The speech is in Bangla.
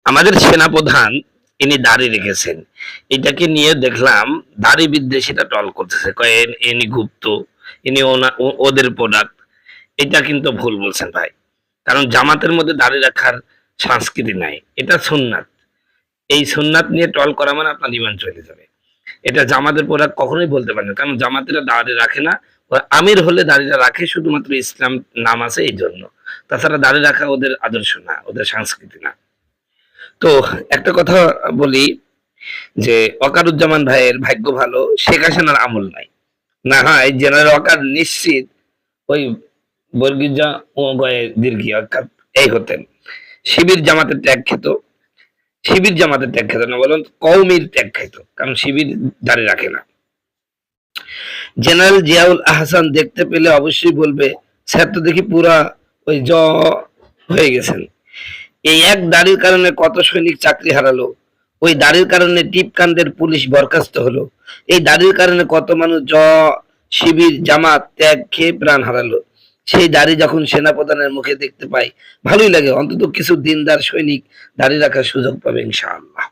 আমাদের সেনাপ্রধান ইনি দাড়ি রেখেছেন, এটাকে নিয়ে দেখলাম দাড়ি বিদ্বেষীরা টল করতেছে, কয় ইনি গুপ্ত, ইনি ওদের প্রোডাক্ট। এটা কিন্তু ভুল বলছেন ভাই। কারণ জামাতের মধ্যে দাড়ি রাখার সংস্কৃতি নাই, এটা সুন্নাত। এই সুন্নাত নিয়ে টল করা মানে আপনার ইমান চলে যাবে। এটা জামাতের প্রোডাক্ট কখনোই বলতে পারেন, কারণ জামাতেরা দাড়ি রাখে না। আমির হলে দাড়িটা রাখে শুধুমাত্র ইসলাম নাম আছে এই জন্য। তাছাড়া দাড়ি রাখা ওদের আদর্শ না, ওদের সংস্কৃতি না। তো একটা কথা বলি যে ওয়াকারুজ্জামান ভাইয়ের ভাগ্য ভালো, শেখ হাসিনার আমল নাই। না হয় জেনারেল ওয়াকার নিশ্চিত ওই বর্গিজা ও গয়ে দীর্ঘি অর্থাৎ এই হতেন। শিবির জামাতের ত্যাগ খেত, শিবির জামাতের ত্যাগ খেত না, বলুন কওমির ত্যাগ খেত, কারণ শিবির দাঁড়িয়ে রাখে না। জেনারেল জিয়াউল আহসান দেখতে পেলে অবশ্যই বলবে স্যার তো দেখি পুরা ওই হয়ে গেছেন। এই এক দাড়ির কারণে কত সৈনিক চাকরি হারালো, ওই দাড়ির কারণে টিপকান্দের পুলিশ বরখাস্ত হলো, এই দাড়ির কারণে কত মানুষ শিবির জামাত ত্যাগ খেয়ে প্রাণ হারালো। সেই দাড়ি যখন সেনাপ্রধানের মুখে দেখতে পাই ভালোই লাগে, অন্তত কিছু দিনদার সৈনিক দাড়ি রাখার সুযোগ পাবে ইনশাআল্লাহ।